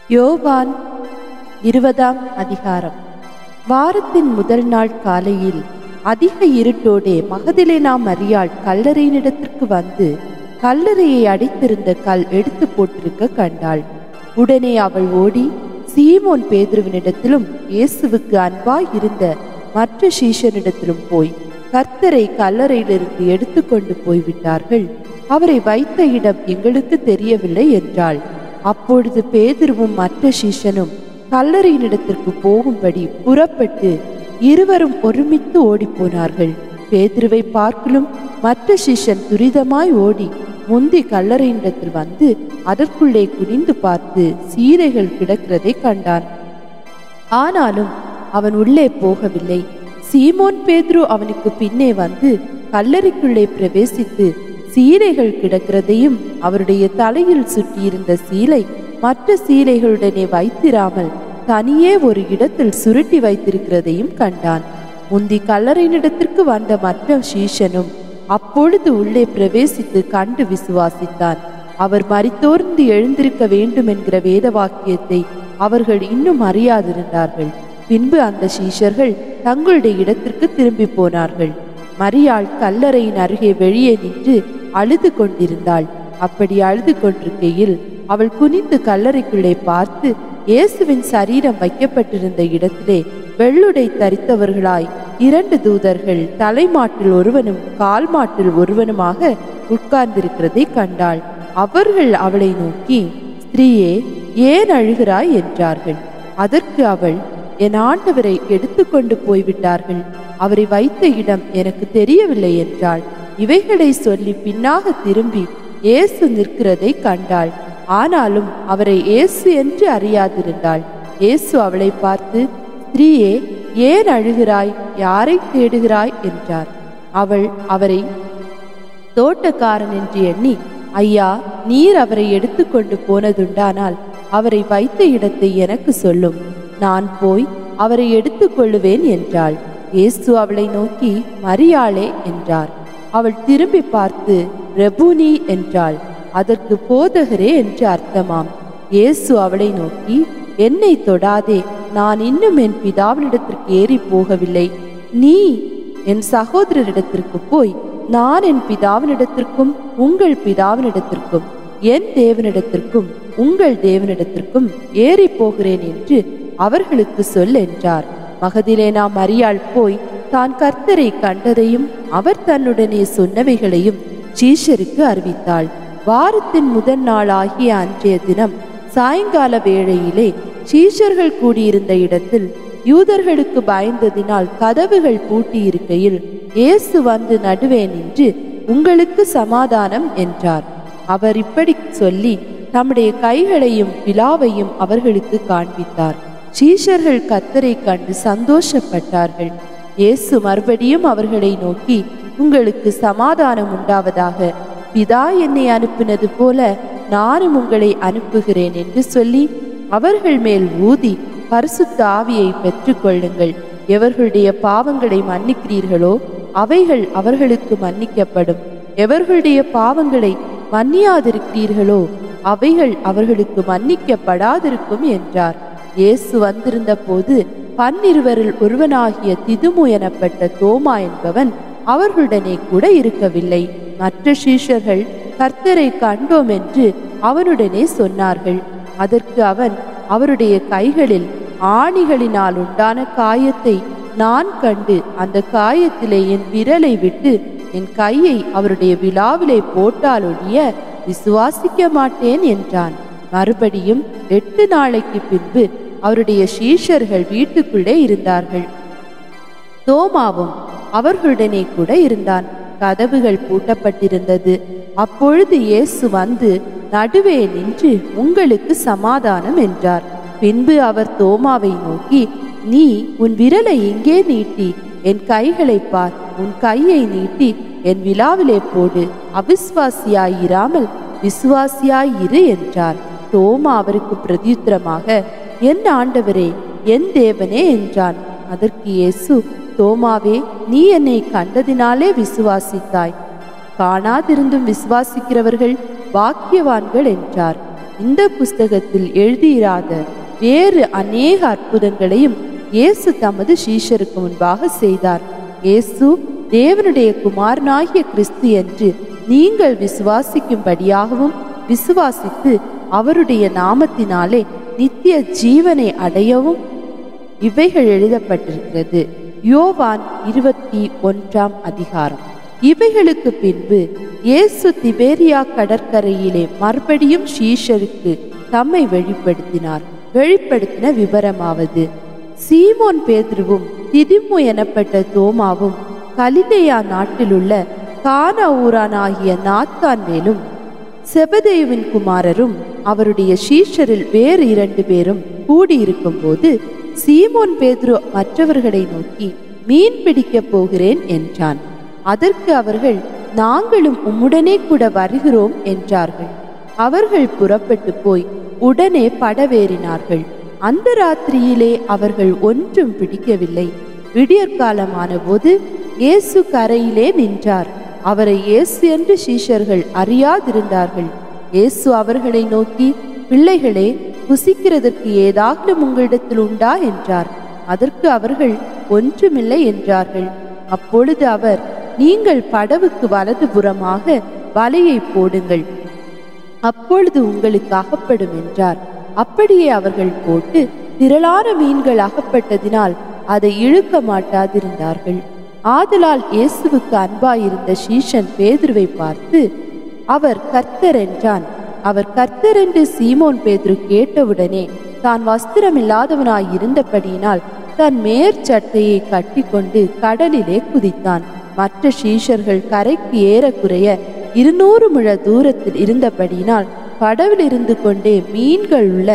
யோவான் 20ஆம் அதிகாரம். வாரத்தின் முதல் நாள் காலையில் அதிக இருட்டோடே மகதலேனா மரியாள் கல்லறையினிடத்திற்கு வந்து கல்லறையை அடைத்திருந்த கல் எடுத்து போட்டிருக்க கண்டாள். உடனே அவள் ஓடி சீமோன் பேதுருவினிடத்திலும் இயேசுவுக்கு அன்பாய் இருந்த மற்ற சீஷனிடத்திலும் போய், கர்த்தரை கல்லறையிலிருந்து எடுத்து கொண்டு போய்விட்டார்கள், அவரை வைத்த இடம் எங்களுக்கு தெரியவில்லை என்றாள். அப்பொழுது பேதுருவும் மற்ற சீஷனும் கல்லறையினிடத்திற்கு போகும்படி புறப்பட்டு இருவரும் ஒருமித்து ஓடிப்போனார்கள். பேதுருவை பார்க்கலும் மற்ற சீஷன் துரிதமாய் ஓடி முந்தி கல்லறையினிடத்தில் வந்து அதற்குள்ளே குனிந்து பார்த்து சீலைகள் கிடக்கிறதை கண்டான். ஆனாலும் அவன் உள்ளே போகவில்லை. சீமோன் பேதுரு அவனுக்கு பின்னே வந்து கல்லறைக்குள்ளே பிரவேசித்து சீலைகள் கிடக்கிறதையும் அவருடைய தலையில் சுற்றியிருந்த சீலை மற்ற சீலைகளுடனே வைத்திராமல் தனியே ஒரு இடத்தில் சுருட்டி வைத்திருக்கிறதையும் கண்டான். முந்தி கல்லறையினிடத்திற்கு வந்த மற்ற சீஷனும் அப்பொழுது உள்ளே பிரவேசித்து கண்டு விசுவாசித்தான். அவர் மரித்தோர்ந்து எழுந்திருக்க வேண்டும் என்கிற வேத வாக்கியத்தை அவர்கள் இன்னும் அறியாதிருந்தார்கள். பின்பு அந்த சீஷர்கள் தங்களுடைய இடத்திற்கு திரும்பி போனார்கள். மரியாள் கல்லறையின் அருகே வெளியே நின்று அழுது கொண்டிருந்தாள். அப்படி அழுது கொண்டிருக்கையில் அவள் குனிந்து கல்லறைக்குள்ளே பார்த்து இயேசுவின் சரீரம் வைக்கப்பட்டிருந்த இடத்திலே வெள்ளுடை தரித்தவர்களாய் 2 தூதர்கள் தலைமாட்டில் ஒருவனும் கால் மாட்டில் ஒருவனுமாக உட்கார்ந்திருக்கிறதை கண்டாள். அவர்கள் அவளை நோக்கி, ஸ்திரீயே, ஏன் அழுகிறாய் என்றார்கள். அதற்கு அவள், என் ஆண்டவரை எடுத்து கொண்டு போய்விட்டார்கள், அவரை வைத்த இடம் எனக்கு தெரியவில்லை என்றாள். இவைகளை சொல்லி பின்னாக திரும்பி இயேசு நிற்கிறதை கண்டாள். ஆனாலும் அவரை இயேசு என்று அறியாதிருந்தாள். இயேசு அவளை பார்த்து, ஸ்திரீயே, ஏன் அழுகிறாய், யாரை தேடுகிறாய் என்றார். அவள் அவரை தோட்டக்காரன் என்று எண்ணி, ஐயா, நீர் அவரை எடுத்து கொண்டு போனதுண்டானால் அவரை வைத்த இடத்தை எனக்கு சொல்லும், நான் போய் அவரை எடுத்து கொள்ளுவேன் என்றாள். இயேசு அவளை நோக்கி, மரியாளே என்றார். அவள் திரும்பி பார்த்து ரபூனி என்றாள். அதற்கு போதகரே என்று அர்த்தமாம். இயேசு அவளை நோக்கி, என்னை தொடாதே, நான் இன்னும் என் பிதாவினிடத்திற்கு ஏறி போகவில்லை. நீ என் சகோதரரிடத்திற்கு போய் நான் என் பிதாவினிடத்திற்கும் உங்கள் பிதாவினிடத்திற்கும் என் தேவனிடத்திற்கும் உங்கள் தேவனிடத்திற்கும் ஏறி போகிறேன் என்று அவர்களுக்கு சொல் என்றார். மகதலேனா மரியாள் போய் தான் கர்த்தரை கண்டதையும் அவர் தன்னுடனே சொன்னவைகளையும் சீஷருக்கு அறிவித்தாள். வாரத்தின் முதல் நாள் ஆகிய அன்றைய தினம் சாயங்கால வேளையிலே சீஷர்கள் கூடியிருந்த இடத்தில் யூதர்களுக்கு பயந்ததினால் கதவுகள் பூட்டியிருக்கையில் இயேசு வந்து நடுவே நின்று, உங்களுக்கு சமாதானம் என்றார். அவர் இப்படி சொல்லி தம்முடைய கைகளையும் விலாவையும் அவர்களுக்கு காண்பித்தார். சீஷர்கள் கர்த்தரை கண்டு சந்தோஷப்பட்டார்கள். இயேசு மறுபடியும் அவர்களை நோக்கி, உங்களுக்கு சமாதானம் உண்டாவதாக, பிதா என்னை அனுப்பினது போல நானும் உங்களை அனுப்புகிறேன் என்று சொல்லி அவர்கள் மேல் ஊதி, பரிசுத்த ஆவியை பெற்றுக்கொள்ளுங்கள். எவர்களுடைய பாவங்களை மன்னிக்கிறீர்களோ அவைகள் அவர்களுக்கு மன்னிக்கப்படும், எவர்களுடைய பாவங்களை மன்னியாதிருக்கிறீர்களோ அவைகள் அவர்களுக்கு மன்னிக்கப்படாதிருக்கும் என்றார். இயேசு வந்திருந்த போது 12 ஒருவனாகிய திதுமு எனப்பட்ட தோமா என்பவன் அவர்களுடனே கூட இருக்கவில்லை. மற்ற சீஷர்கள் கர்த்தரை கண்டோம் என்று அவனுடனே சொன்னார்கள். அதற்கு அவன், அவருடைய கைகளில் ஆணிகளினால் உண்டான காயத்தை நான் கண்டு அந்த காயத்திலே என் விரலை விட்டு என் கையை அவருடைய விலாவிலே போட்டாலொழிய விசுவாசிக்க மாட்டேன் என்றான். மறுபடியும் 8 நாளைக்கு பின்பு அவருடைய சீஷர்கள் வீட்டுக்குள்ளே இருந்தார்கள். தோமாவும் அவர்களுடனே கூட இருந்தான். கதவுகள் பூட்டப்பட்டிருந்தது. அப்பொழுது இயேசு வந்து நடுவே நின்று, உங்களுக்கு சமாதானம் என்றார். பின்பு அவர் தோமாவை நோக்கி, நீ உன் விரலை எங்கே நீட்டி என் கைகளை பார், உன் கையை நீட்டி என் விலாவிலே போடு, அவிசுவாசியாயிராமல் விசுவாசியாயிரு என்றார். தோமா அவருக்கு பிரதியுத்தரமாக, என் ஆண்டவரே, என் தேவனே என்றான். அதற்கு இயேசு, தோமாவே, நீ என்னை கண்டதினாலே விசுவாசித்தாய், காணாதிருந்தும் விசுவாசிக்கிறவர்கள் பாக்கியவான்கள் என்றார். இந்த புஸ்தகத்தில் எழுதியிராத வேறு அநேக அற்புதங்களையும் இயேசு தமது சீஷருக்கு முன்பாக செய்தார். இயேசு தேவனுடைய குமாரனாகிய கிறிஸ்து என்று நீங்கள் விசுவாசிக்கும்படியாகவும் விசுவாசித்து அவருடைய நாமத்தினாலே நித்திய ஜீவனை அடையவும் இவைகள் எழுதப்பட்டிருக்கிறது. யோவான் 21ஆம் அதிகாரம். இவைகளுக்கு பின்பு இயேசு திபேரியா கடற்கரையிலே மறுபடியும் சீஷருக்கு தம்மை வெளிப்படுத்தின விவரமாவது: சீமோன் பேதுருவும் திதிமு எனப்பட்ட தோமாவும் கலிலேயா நாட்டிலுள்ள கானா ஊரானாகிய நாத்தான் செபதேயுவின் குமாரரும் அவருடைய சீஷரில் வேறு 2 பேரும் கூடியிருக்கும் போது சீமோன் பேதுரு மற்றவர்களை நோக்கி, மீன் பிடிக்கப் போகிறேன் என்றான். அதற்கு அவர்கள், நாங்களும் உம்முடனே கூட வருகிறோம் என்றார்கள். அவர்கள் புறப்பட்டு போய் உடனே படவேறினார்கள். அந்த ராத்திரியிலே அவர்கள் ஒன்றும் பிடிக்கவில்லை. விடியற்காலமான போது இயேசு கரையிலே நின்றார். அவரை இயேசு என்று சீஷர்கள் அறியாதிருந்தார்கள். இயேசு அவர்களை நோக்கி, பிள்ளைகளே, புசிக்கிறதற்கு ஏதாவது உங்களிடத்தில் உண்டா என்றார். அதற்கு அவர்கள், ஒன்றுமில்லை என்றார்கள். அப்பொழுது அவர், நீங்கள் படவுக்கு வலதுபுறமாக வலையை போடுங்கள், அப்பொழுது உங்களுக்கு அகப்படும் என்றார். அப்படியே அவர்கள் போட்டு திரளான மீன்கள் அகப்பட்டதினால் அதை இழுக்க மாட்டாதிருந்தார்கள். ஆதலால் இயேசுவுக்கு அன்பாயிருந்த சீஷன் பேதுருவை பார்த்து, அவர் கர்த்தர் என்றான். அவர் கர்த்தர் என்று சீமோன் பேதுரு கேட்டவுடனே தான் வஸ்திரமில்லாதவனாய் இருந்தபடியினால் தன் மேற்சட்டையை கட்டி கொண்டு கடலிலே குதித்தான். மற்ற சீஷர்கள் கரைக்கு ஏறக்குறைய 200 முழ தூரத்தில் இருந்தபடியினால் படவில் இருந்து கொண்டே மீன்கள் உள்ள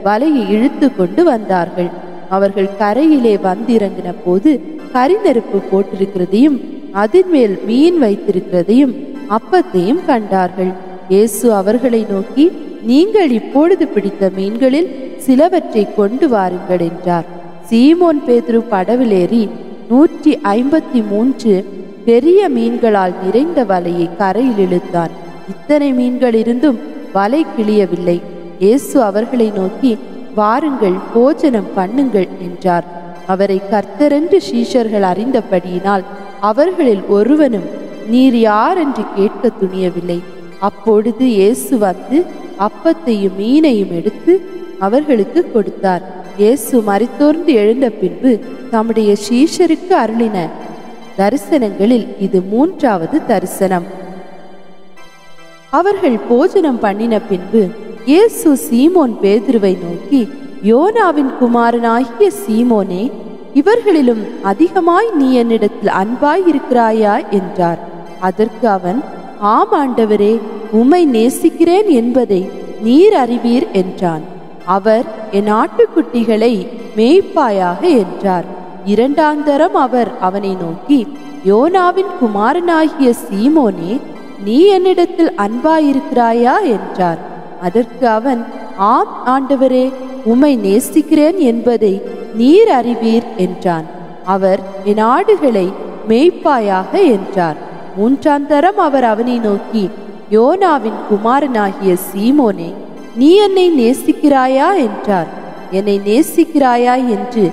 வலையை இழுத்து கொண்டு வந்தார்கள். அவர்கள் கரையிலே வந்திறங்கின போது கரிநெருப்பு போட்டிருக்கிறதையும் அதன் மேல் மீன் வைத்திருக்கிறதையும் அப்பத்தையும் கண்டார்கள். இயேசு அவர்களை நோக்கி, நீங்கள் இப்பொழுது பிடித்த மீன்களில் சிலவற்றை கொண்டு வாருங்கள் என்றார். சீமோன் பேதுரு படவிலேறி 153 பெரிய மீன்களால் நிறைந்த வலையை கரையில் இழுத்தான். இத்தனை மீன்கள் இருந்தும் வலை கிழியவில்லை. இயேசு அவர்களை நோக்கி, வாருங்கள், போஜனம் பண்ணுங்கள் என்றார். அவரை கர்த்தரென்று சீஷர்கள் அறிந்தபடியினால் அவர்களில் ஒருவனும் நீர் யார் என்று கேட்க துணியவில்லை. அப்பொழுது இயேசு வந்து அப்பத்தையும் மீனையும் எடுத்து அவர்களுக்கு கொடுத்தார். இயேசு மரித்தோர்ந்து எழுந்த பின்பு தம்முடைய சீஷருக்கு அருளின தரிசனங்களில் இது 3வது தரிசனம். அவர்கள் போஜனம் பண்ணின பின்பு இயேசு சீமோன் பேதுருவை நோக்கி, யோனாவின் குமாரனாகிய சீமோனே, இவர்களிலும் அதிகமாய் நீ என்னிடத்தில் அன்பாய் இருக்கிறாயா என்றார். அதற்கு அவன், ஆம் ஆண்டவரே, உம்மை நேசிக்கிறேன் என்பதை நீர் அறிவீர் என்றான். அவர், என் ஆட்டுக்குட்டிகளை மேய்ப்பாயாக என்றார். 2ஆம் தரம் அவர் அவனை நோக்கி, யோனாவின் குமாரனாகிய சீமோனே, நீ என்னிடத்தில் அன்பாயிருக்கிறாயா என்றார். அதற்கு அவன், ஆம் ஆண்டவரே, உம்மை நேசிக்கிறேன் என்பதை நீர் அறிவீர் என்றான். அவர், என் ஆடுகளை மேய்ப்பாயாக என்றார். 3ஆம் தரம் அவர் அவனை நோக்கி, யோனாவின் குமாரனாகிய சீமோனே, நீ என்னை நேசிக்கிறாயா என்றார். என்னை நேசிக்கிறாயா என்று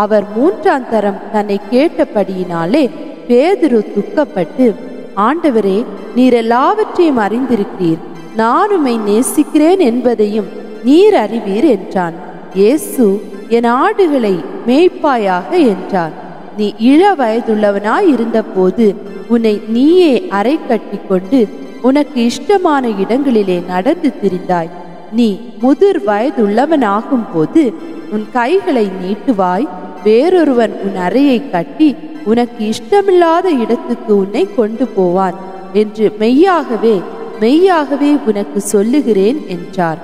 அவர் 3ஆம் தரம் தன்னை கேட்டபடியினாலே பேதுரு துக்கப்பட்டு, ஆண்டவரே, நீர் எல்லாவற்றையும் அறிந்திருக்கிறீர், நான் உம்மை நேசிக்கிறேன் என்பதையும் நீர் அறிவீர் என்றான். இயேசு, என் ஆடுகளை மேய்ப்பாயாக என்றார். நீ இள வயதுள்ளவனாய் இருந்த போது உன்னை நீயே அரை கட்டி கொண்டு உனக்கு இஷ்டமான இடங்களிலே நடந்து திரிந்தாய். நீ முதிர் வயதுள்ளவனாகும் போது உன் கைகளை நீட்டுவாய், வேறொருவன் உன் அறையை கட்டி உனக்கு இஷ்டமில்லாத இடத்துக்கு உன்னை கொண்டு போவான் என்று மெய்யாகவே உனக்கு சொல்லுகிறேன் என்றார்.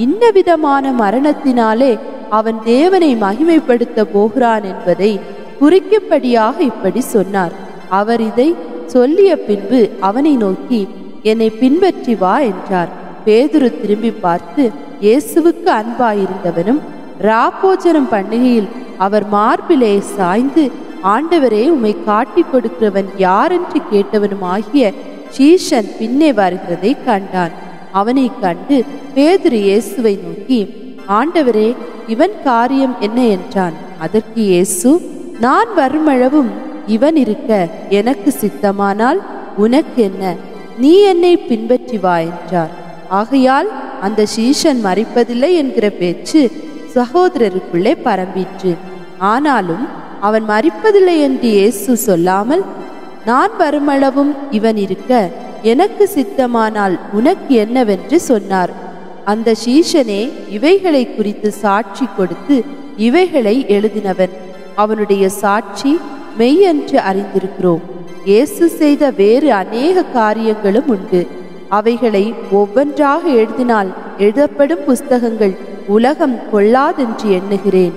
இந்த விதமான மரணத்தினாலே அவன் தேவனை மகிமைப்படுத்த போகிறான் என்பதை குறிக்கும்படியாக இப்படி சொன்னார். அவர் இதை சொல்லிய பின்பு அவனை நோக்கி, என்னை பின்பற்றி வா என்றார். பேதுரு திரும்பி பார்த்து இயேசுவுக்கு அன்பாயிருந்தவனும் ராப்போஜனம் பண்டிகையில் அவர் மார்பிலே சாய்ந்து, ஆண்டவரே, உம்மை காட்டிக் கொடுக்கிறவன் யார் என்று கேட்டவனும் ஆகிய சீஷன் பின்னே வருகிறதை கண்டான். அவனை கண்டு பேதுரு இயேசுவை நோக்கி, ஆண்டவரே, இவன் காரியம் என்ன என்றான். அதற்கு இயேசு, நான் வருமளவும் இவன் இருக்க எனக்கு சித்தமானால் உனக்கு என்ன, நீ என்னை பின்பற்றி வா என்றார். ஆகையால் அந்த சீஷன் மரிப்பதில்லை என்கிற பேச்சு சகோதரருக்குள்ளே பரம்பிற்று. ஆனாலும் அவன் மரிப்பதில்லை என்று இயேசு சொல்லாமல், நான் வருமளவும் இவன் இருக்க எனக்கு சித்தமானால் உனக்கு என்னவென்று சொன்னார். அந்த சீஷனே இவைகளை குறித்து சாட்சி கொடுத்து இவைகளை எழுதினவன். அவனுடைய சாட்சி மெய்யென்று அறிந்திருக்கிறோம். இயேசு செய்த வேறு அநேக காரியங்களும் உண்டு. அவைகளை ஒவ்வொன்றாக எழுதினால் எழுதப்படும் புஸ்தகங்கள் உலகம் கொள்ளாதென்று எண்ணுகிறேன்.